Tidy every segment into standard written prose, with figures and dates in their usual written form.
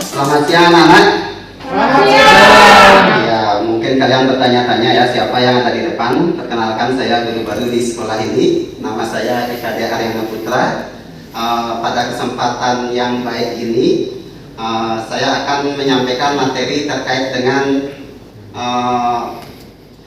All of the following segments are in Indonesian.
Selamat siang anak-anak. Selamat siang. Ya, mungkin kalian bertanya-tanya ya siapa yang ada di depan. Perkenalkan, saya guru baru di sekolah ini. Nama saya Eka Dia Aryana Putra. Pada kesempatan yang baik ini, saya akan menyampaikan materi terkait dengan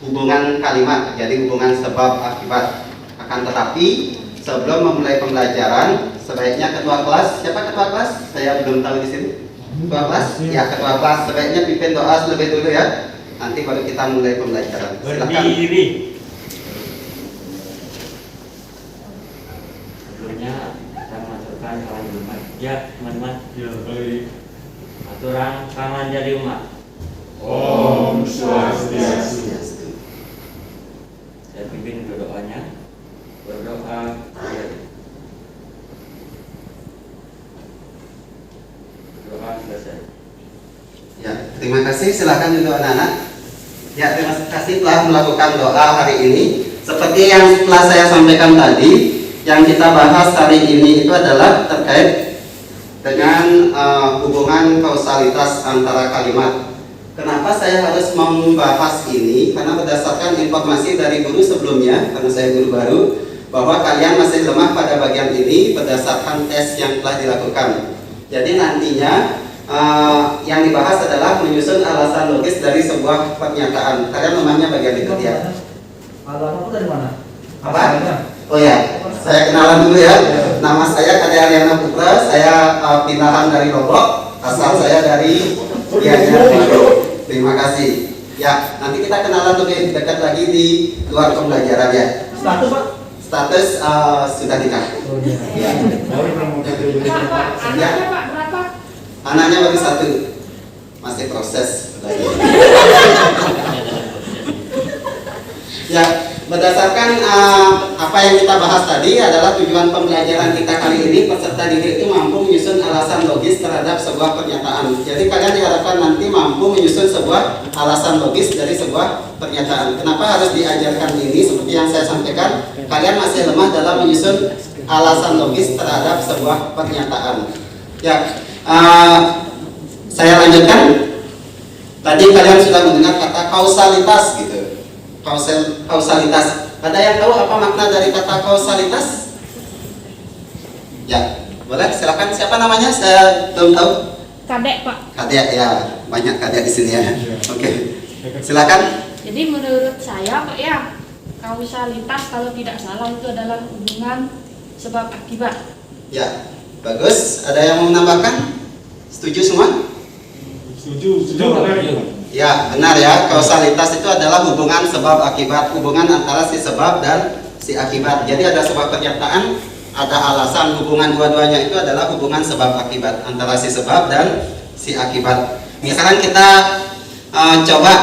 hubungan kalimat, jadi hubungan sebab akibat. Akan tetapi sebelum memulai pembelajaran, sebaiknya ketua kelas, siapa ketua kelas? Saya belum tahu di sini. Ketua kelas? Ya, ketua kelas sebaiknya pimpin doa terlebih dulu ya. Nanti baru kita mulai pembelajaran. Silakan. Berdiri. Sebelumnya kita masukkan kawan umat. Ya, teman-teman. Ya, baik. Aturan kawan jadi umat. Om Swastiastu. Saya pimpin doanya. Berdoa. Berdoa selesai. Ya, terima kasih. Silakan duduk anak-anak. Ya, terima kasih telah melakukan doa hari ini. Seperti yang telah saya sampaikan tadi, yang kita bahas hari ini itu adalah terkait dengan hubungan kausalitas antara kalimat. Kenapa saya harus membahas ini? Karena berdasarkan informasi dari guru sebelumnya, karena saya guru baru, bahwa kalian masih lemah pada bagian ini berdasarkan tes yang telah dilakukan. Jadi nantinya yang dibahas adalah menyusun alasan logis dari sebuah pernyataan. Kalian lemahnya bagian itu ya. Alasan itu dari mana? Apa? Oh ya, saya kenalan dulu ya. Nama saya Eka Dia Aryana Putra. Saya pindahan dari Lombok. Asal saya dari Gianyar. Terima kasih. Ya, nanti kita kenalan lebih dekat lagi di luar pembelajaran ya. Status Pak? Status sudah nikah. Oh iya. Ya. Pak, anaknya Pak berapa? Anaknya baru satu, masih proses lagi. Ya, berdasarkan apa yang kita bahas tadi adalah tujuan pembelajaran kita kali ini, peserta didik itu mampu menyusun alasan logis terhadap sebuah pernyataan. Jadi kalian diharapkan nanti mampu menyusun sebuah alasan logis dari sebuah pernyataan. Kenapa harus diajarkan ini? Seperti yang saya sampaikan, kalian masih lemah dalam menyusun alasan logis terhadap sebuah pernyataan. Ya, saya lanjutkan. Tadi kalian sudah mendengar kata kausalitas gitu. Kausalitas. Ada yang tahu apa makna dari kata kausalitas? Ya, boleh silakan. Siapa namanya? Saya belum tahu. Kadek Pak. Kadek ya, banyak kadek di sini ya. Oke, silakan. Jadi menurut saya Pak ya, kausalitas kalau tidak salah itu adalah hubungan sebab akibat. Ya, bagus. Ada yang mau menambahkan? Setuju semua? Setuju. Ya, benar ya. Kausalitas itu adalah hubungan sebab akibat, hubungan antara si sebab dan si akibat. Jadi ada sebuah pernyataan, ada alasan, hubungan dua-duanya itu adalah hubungan sebab akibat antara si sebab dan si akibat. Sekarang kita coba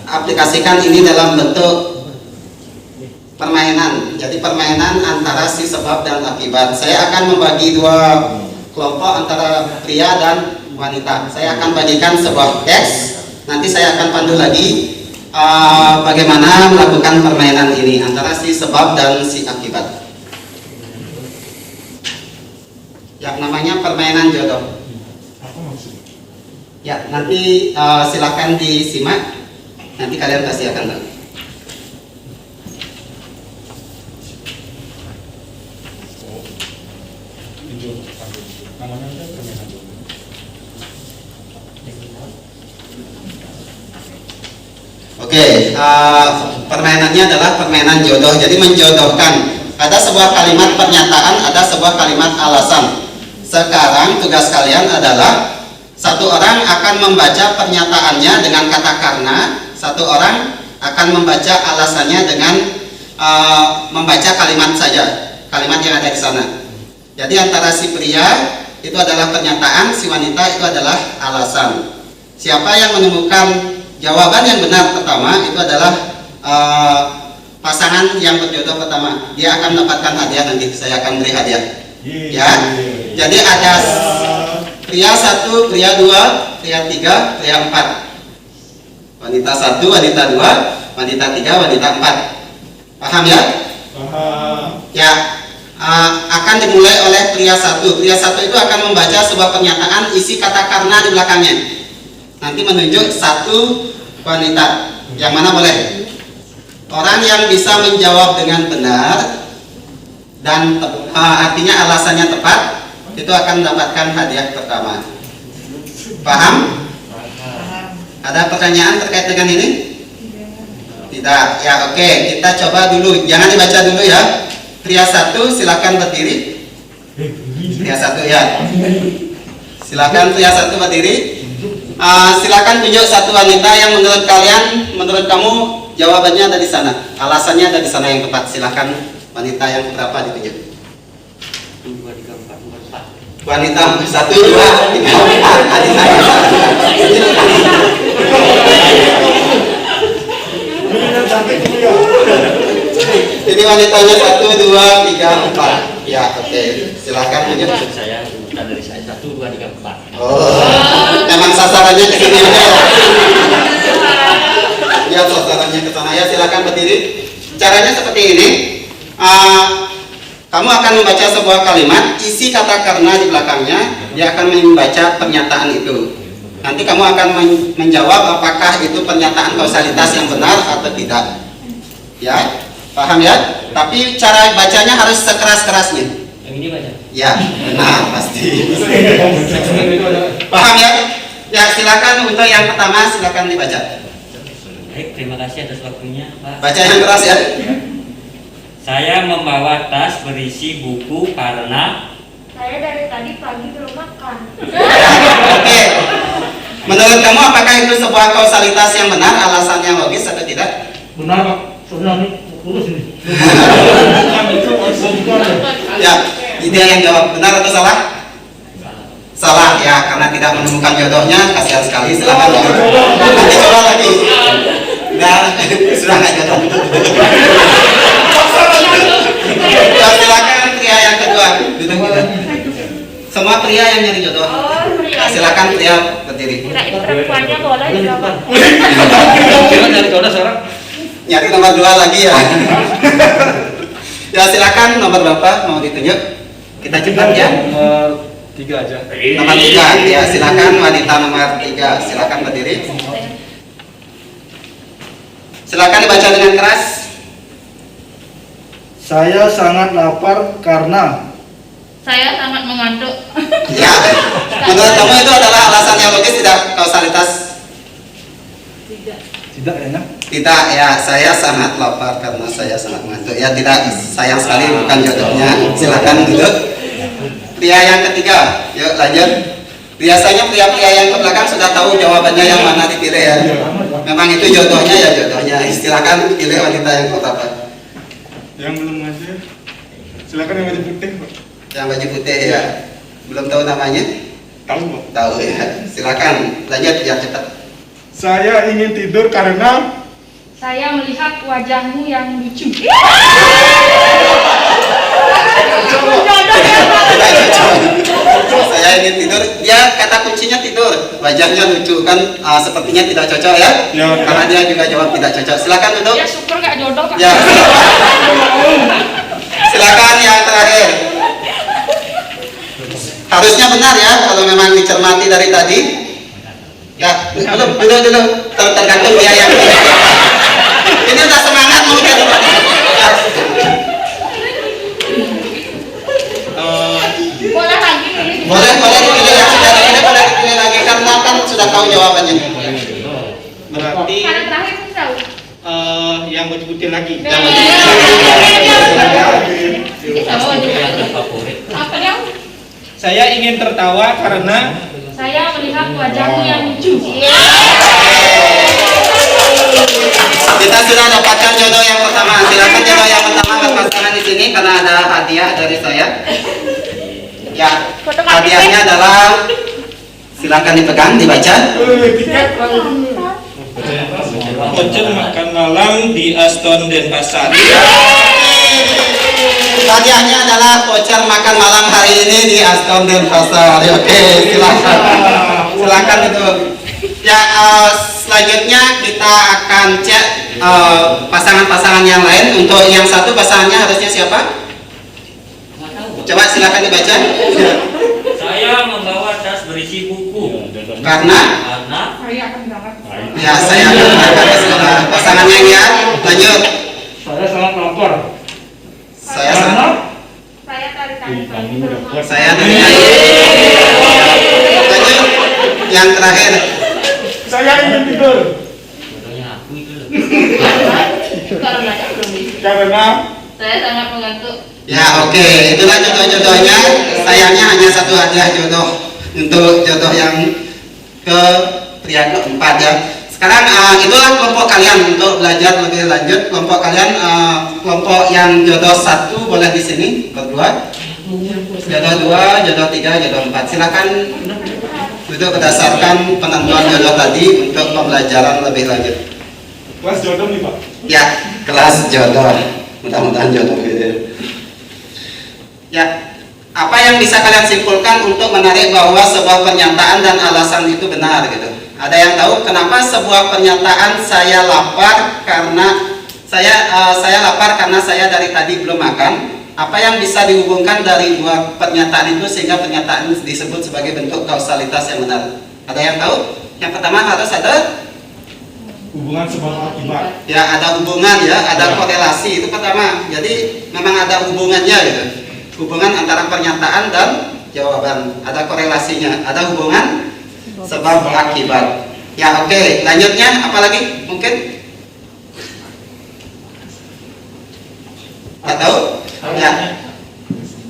aplikasikan ini dalam bentuk permainan. Jadi permainan antara si sebab dan akibat. Saya akan membagi dua kelompok antara pria dan wanita. Saya akan bagikan sebuah teks. Nanti saya akan pandu lagi bagaimana melakukan permainan ini antara si sebab dan si akibat. Yang namanya permainan jodoh. Apa maksudnya? Ya, nanti silakan disimak. Nanti kalian pasti akan tahu. Namanya kan permainan jodoh. Oke, permainannya adalah permainan jodoh. Jadi menjodohkan. Ada sebuah kalimat pernyataan, ada sebuah kalimat alasan. Sekarang tugas kalian adalah satu orang akan membaca pernyataannya dengan kata karena, satu orang akan membaca alasannya dengan membaca kalimat saja, kalimat yang ada di sana. Jadi antara si pria itu adalah pernyataan, si wanita itu adalah alasan. Siapa yang menemukan jawaban yang benar pertama itu adalah pasangan yang berjodoh pertama. Dia akan mendapatkan hadiah nanti. Saya akan beri hadiah. Ya. Jadi ada pria 1, pria 2, pria 3, pria 4. Wanita 1, wanita 2, wanita 3, wanita 4. Paham ya? Paham. Ya, akan dimulai oleh pria satu. Pria satu itu akan membaca sebuah pernyataan isi kata karena di belakangnya. Nanti menunjuk satu wanita. Yang mana boleh? Orang yang bisa menjawab dengan benar dan artinya alasannya tepat, itu akan mendapatkan hadiah pertama. Paham? Ada pertanyaan terkait dengan ini? Tidak. Ya, oke. Kita coba dulu. Jangan dibaca dulu ya. Pria satu, silakan berdiri. Pria satu ya. Silakan pria satu berdiri. Silakan tunjuk satu wanita yang menurut kalian, menurut kamu jawabannya ada di sana. Alasannya ada di sana yang tepat. Silakan wanita yang berapa ditunjuk. 1, 2, 3, 4, 5, 6. Wanita 1, 2, 3, 4. Ini wanitanya 1, 2, 3, 4. Ya, oke. Silakan tunjuk. Saya bukan dari saya 1, 2, 3, 4. Oh, memang sasarannya ke sini aja ya. Ya, sasarannya ke sana ya. Silakan berdiri. Caranya seperti ini. Kamu akan membaca sebuah kalimat, isi kata karena di belakangnya, dia akan membaca pernyataan itu. Nanti kamu akan menjawab apakah itu pernyataan kausalitas yang benar atau tidak. Ya, paham ya? Tapi cara bacanya harus sekeras-kerasnya. Yang ini baca. Ya, benar pasti. Paham ya? Ya, silakan untuk yang pertama, silakan dibaca. Baik, terima kasih atas waktunya, Pak. Baca yang keras ya. Saya membawa tas berisi buku karena Saya dari tadi pagi belum makan. Oke. Menurut kamu apakah itu sebuah kausalitas yang benar, alasan yang logis atau tidak? Benar Pak. Soalnya ini lurus ini. Ya, dia yang jawab benar atau salah? Salah ya, karena tidak menemukan jodohnya. Kasihan sekali, silakan. Nanti coba lagi. Nah, sudah nggak jodoh. Ya, silakan pria yang kedua. Duduk kita. Semua pria yang nyari jodoh. Oh, Silakan pria berdiri. Kirain perempuannya boleh juga Pak. Dari jodoh sekarang. Nyari nomor 2 lagi ya. Ya, silakan nomor berapa mau ditunjuk? Kita cepat ya. Nomor 3 aja. Nomor 3 ya, silakan wanita nomor 3. Silakan berdiri. Silakan dibaca dengan keras. Saya sangat lapar karena Saya sangat mengantuk. Ya, menurut kamu itu adalah alasan yang logis tidak kausalitas? tidak kayaknya. Tidak ya, saya sangat lapar karena saya sangat mengantuk. Ya, tidak, sayang sekali bukan jodohnya. Silakan duduk. Pria yang ketiga, yuk lanjut. Biasanya pria-pria yang ke belakang sudah tahu jawabannya yang mana dipilih ya. Memang itu jodohnya ya jodohnya. Silakan pilih wanita yang pertama. Yang belum aja. Silakan yang baju putih, Pak. Yang baju putih ya. Belum tahu namanya? Tahu, Pak. Tahu ya. Silakan lanjut biar cepat. Saya ingin tidur karena Saya melihat wajahmu yang lucu. Saya ingin tidur. Dia kata kuncinya tidur. Wajahnya lucu kan, sepertinya tidak cocok ya. Ya. Karena dia juga jawab tidak cocok. Silakan duduk. Ya syukur gak jodoh Pak. Ya. Silakan yang terakhir. Harusnya benar ya kalau memang dicermati dari tadi. Ya, belum dulu. Tergantung dia yang ini udah semangat mau jadi. Ya. Boleh lagi pilih. Boleh dipilih yang sudah dipilih, boleh dipilih lagi karena kan sudah tahu jawabannya. Berarti Karena terakhir saya tahu. yang baju putih lagi. Yang baju Ini sama wajah. yang favorit. Apa yang? Saya ingin tertawa karena Saya melihat wajahmu yang lucu. Kita sudah dapatkan jodoh yang pertama. Silakan jodoh yang pertama berpasangan di sini karena ada hadiah dari saya. Ya, hadiahnya adalah silakan dipegang, dibaca. voucher makan malam di Aston Denpasar. Hadiahnya adalah voucher makan malam hari ini di Aston Denpasar. Oke, silakan. Silakan itu. Ya, selanjutnya kita akan cek pasangan-pasangan yang lain. Untuk yang satu pasangannya harusnya siapa? Coba silakan dibaca. Saya membawa tas berisi buku Karena Saya akan berangkat. ya saya akan berangkat ke sekolah. Pasangannya ya, lanjut. Saya sangat lapar. Saya Karena Saya tarik tadi. saya dari tadi. Lanjut. Yang terakhir. Saya ingin tidur Bodohnya aku itu loh. Karena belum bisa. karena Saya sangat mengantuk. Ya oke, itulah jodoh-jodohnya. Sayangnya hanya satu hadiah jodoh untuk jodoh yang ke pria keempat ya. Sekarang itulah kelompok kalian untuk belajar lebih lanjut. Kelompok kalian, kelompok yang jodoh satu boleh di sini berdua. Jodoh dua, jodoh tiga, jodoh empat. Silakan duduk berdasarkan penentuan jodoh tadi untuk pembelajaran lebih lanjut. kelas jodoh nih Pak. Ya, kelas jodoh. Mudah-mudahan jodoh gitu. Ya, apa yang bisa kalian simpulkan untuk menarik bahwa sebuah pernyataan dan alasan itu benar gitu? Ada yang tahu kenapa sebuah pernyataan saya lapar karena saya lapar karena saya dari tadi belum makan? Apa yang bisa dihubungkan dari dua pernyataan itu sehingga pernyataan disebut sebagai bentuk kausalitas yang benar? Ada yang tahu? Yang pertama harus ada Hubungan sebab akibat. ya, ada hubungan ya, ada korelasi itu pertama. Jadi memang ada hubungannya gitu. Hubungan antara pernyataan dan jawaban, ada korelasinya, ada hubungan sebab akibat. Ya oke, lanjutnya apa lagi mungkin? Atau ya,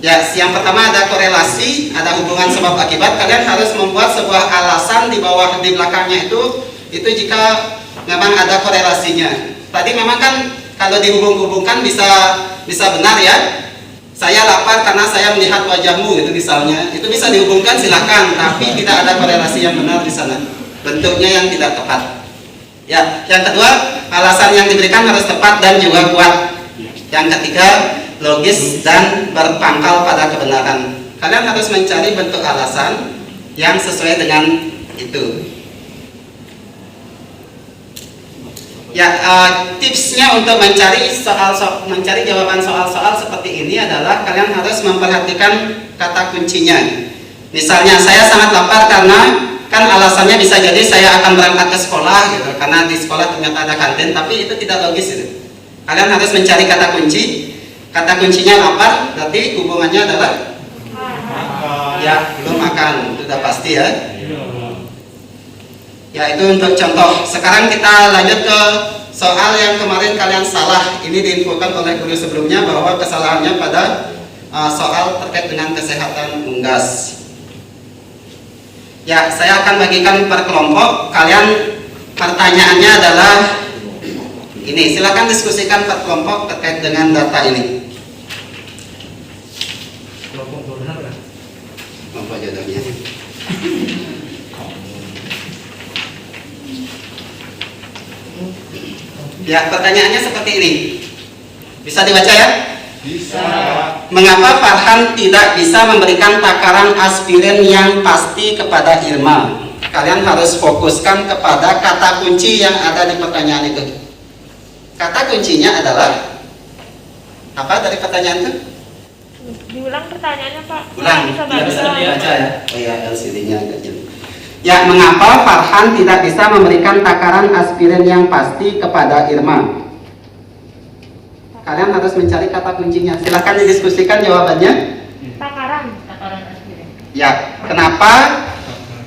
ya yang pertama ada korelasi, ada hubungan sebab akibat. Kalian harus membuat sebuah alasan di bawah di belakangnya itu jika memang ada korelasinya. Tadi memang kan kalau dihubung-hubungkan bisa benar ya. Saya lapar karena saya melihat wajahmu itu misalnya. Itu bisa dihubungkan silakan, tapi tidak ada korelasi yang benar di sana. Bentuknya yang tidak tepat. Ya, yang kedua, alasan yang diberikan harus tepat dan juga kuat. Yang ketiga, logis dan berpangkal pada kebenaran. Kalian harus mencari bentuk alasan yang sesuai dengan itu. Ya, tipsnya untuk mencari jawaban soal-soal seperti ini adalah kalian harus memperhatikan kata kuncinya. Misalnya, saya sangat lapar karena kan alasannya bisa jadi saya akan berangkat ke sekolah gitu, karena di sekolah ternyata ada kantin, tapi itu tidak logis itu. Kalian harus mencari kata kunci. Kata kuncinya lapar, berarti hubungannya adalah ya belum makan, sudah pasti ya. Ya itu untuk contoh. Sekarang kita lanjut ke soal yang kemarin kalian salah. Ini diinfokan oleh guru sebelumnya bahwa kesalahannya pada soal terkait dengan kesehatan unggas. Ya, saya akan bagikan per kelompok. Kalian pertanyaannya adalah ini. Silakan diskusikan per kelompok terkait dengan data ini. kelompok benar ya. Kelompok jodohnya. Ya, pertanyaannya seperti ini. Bisa dibaca ya? Bisa. Mengapa Farhan tidak bisa memberikan takaran aspirin yang pasti kepada Irma? Kalian harus fokuskan kepada kata kunci yang ada di pertanyaan itu. Kata kuncinya adalah apa dari pertanyaan itu? Diulang pertanyaannya Pak. Ulang. Bisa Tidak bisa baca. dibaca ya? Oh ya, LCD-nya agak jauh. Ya, mengapa Farhan tidak bisa memberikan takaran aspirin yang pasti kepada Irma? Kalian harus mencari kata kuncinya. Silahkan didiskusikan jawabannya. Takaran aspirin. Ya, kenapa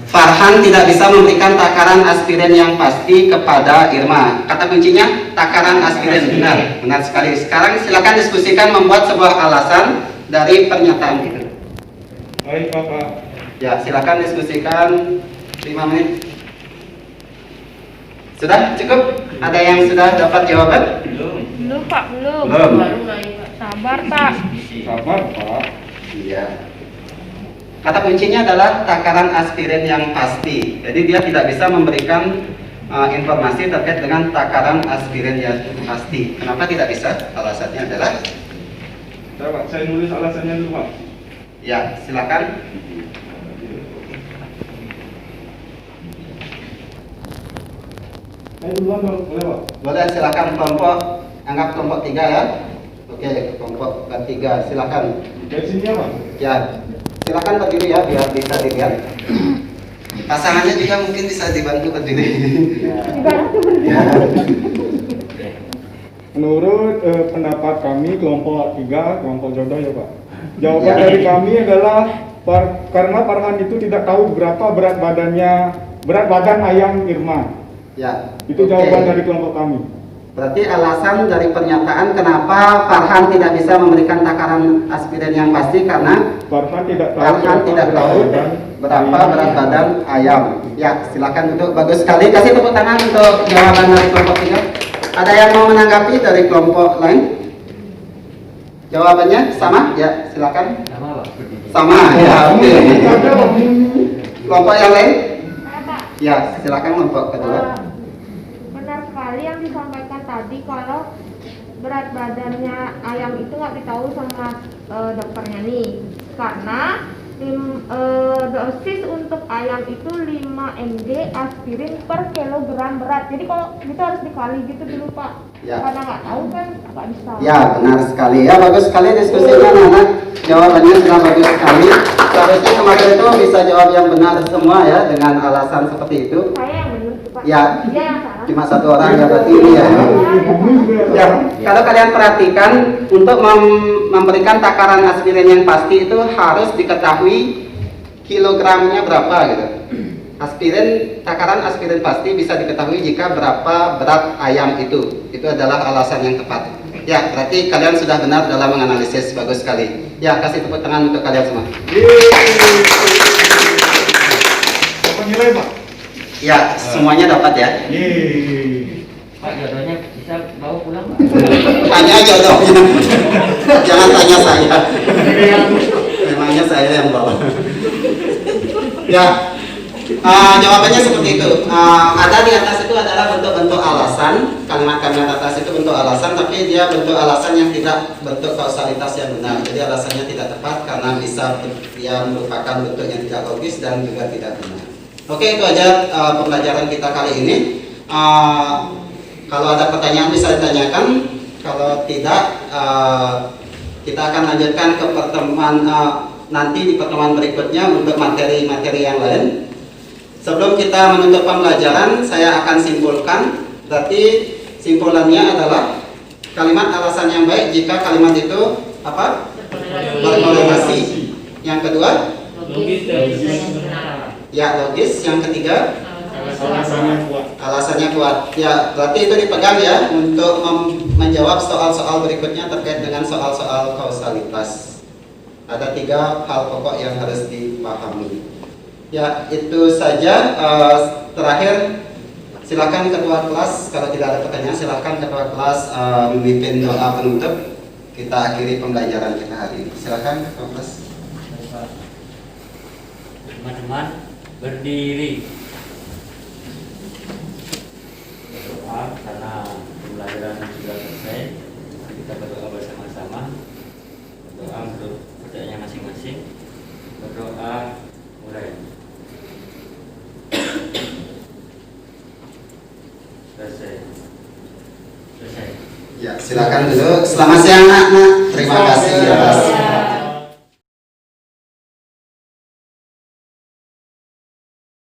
Farhan tidak bisa memberikan takaran aspirin yang pasti kepada Irma? Kata kuncinya takaran aspirin. Benar, benar sekali. Sekarang silakan diskusikan membuat sebuah alasan dari pernyataan itu. Baik Bapak. Ya, silakan diskusikan 5 menit. Sudah cukup? Ada yang sudah dapat jawaban? Belum Pak, belum. Belum. Baru lagi Pak. Sabar Pak. Sabar Pak. Iya. Kata kuncinya adalah takaran aspirin yang pasti. Jadi dia tidak bisa memberikan informasi terkait dengan takaran aspirin yang pasti. Kenapa tidak bisa? Alasannya adalah Pak, saya nulis alasannya dulu Pak. ya, silakan. Saya duluan dong, boleh Pak? Boleh, silakan kelompok, anggap kelompok 3 ya. Oke, kelompok ketiga, silakan. Dari sini ya Pak? Ya, silakan berdiri ya biar bisa dilihat. Pasangannya juga mungkin bisa dibantu berdiri. Ya. Menurut pendapat kami kelompok 3, kelompok jodoh ya Pak. Jawaban Ya. dari kami adalah karena Farhan itu tidak tahu berapa berat badan ayam Irma. Ya. Itu oke. jawaban dari kelompok kami. Berarti alasan dari pernyataan kenapa Farhan tidak bisa memberikan takaran aspirin yang pasti karena Farhan tidak tahu Farhan tidak tahu berapa berat badan ayam. Ya, silakan duduk. Bagus sekali. Kasih tepuk tangan untuk jawaban dari kelompok 3. Ada yang mau menanggapi dari kelompok lain? Jawabannya sama? Ya, silakan. Sama Pak, berdiri. Sama. Ya, oke. Kelompok yang lain? Ya, silakan kelompok kedua. Benar sekali yang disampaikan tadi kalau berat badannya ayam itu nggak ditahu sama dokternya nih, karena dosis untuk ayam itu 5 mg aspirin per kilogram berat. Jadi kalau gitu harus dikali gitu dulu Pak. Ya. Karena nggak tahu kan nggak bisa. Ya, benar sekali. Ya, bagus sekali diskusinya anak-anak. Jawabannya sudah bagus sekali. Seharusnya kemarin itu bisa jawab yang benar semua ya dengan alasan seperti itu. Saya yang benar Pak. Ya. Dia yang salah. Cuma satu orang ya berarti ini ya. Ya, kalau kalian perhatikan untuk memberikan takaran aspirin yang pasti itu harus diketahui kilogramnya berapa gitu. Takaran aspirin pasti bisa diketahui jika berapa berat ayam itu. Itu adalah alasan yang tepat. Ya, berarti kalian sudah benar dalam menganalisis. Bagus sekali. Ya, kasih tepuk tangan untuk kalian semua. Apa nilai Pak? Ya, semuanya dapat ya. Yeay. Pak, jodohnya bisa bawa pulang Pak. Tanya jodohnya. Jangan tanya saya. Memangnya saya yang bawa. Ya, jawabannya seperti itu. Ada di atas itu adalah bentuk-bentuk alasan. Kalimat-kalimat atas itu bentuk alasan, tapi dia bentuk alasan yang tidak bentuk kausalitas yang benar. Jadi alasannya tidak tepat karena bisa dia merupakan bentuk yang tidak logis dan juga tidak benar. Oke, itu aja pembelajaran kita kali ini. Kalau ada pertanyaan bisa ditanyakan. Kalau tidak, kita akan lanjutkan ke pertemuan nanti di pertemuan berikutnya untuk materi-materi yang lain. Sebelum kita menutup pembelajaran, saya akan simpulkan. Berarti simpulannya adalah kalimat alasan yang baik jika kalimat itu apa? Berkorelasi. Yang kedua, ya logis. Yang ketiga, alasannya kuat. Ya, berarti itu dipegang ya untuk menjawab soal-soal berikutnya terkait dengan soal-soal kausalitas. Ada 3 hal pokok yang harus dipahami. Ya, itu saja. Terakhir, silakan ketua kelas. Kalau tidak ada pertanyaan, silakan ketua kelas memimpin doa penutup. Kita akhiri pembelajaran kita hari ini. Silakan ketua kelas. Teman-teman berdiri. Berdoa karena pembelajaran sudah selesai. Kita berdoa bersama-sama. Berdoa untuk percayaannya masing-masing. Berdoa mulai. Selesai. Ya, silakan duduk. Selamat siang, anak-anak. Terima kasih atas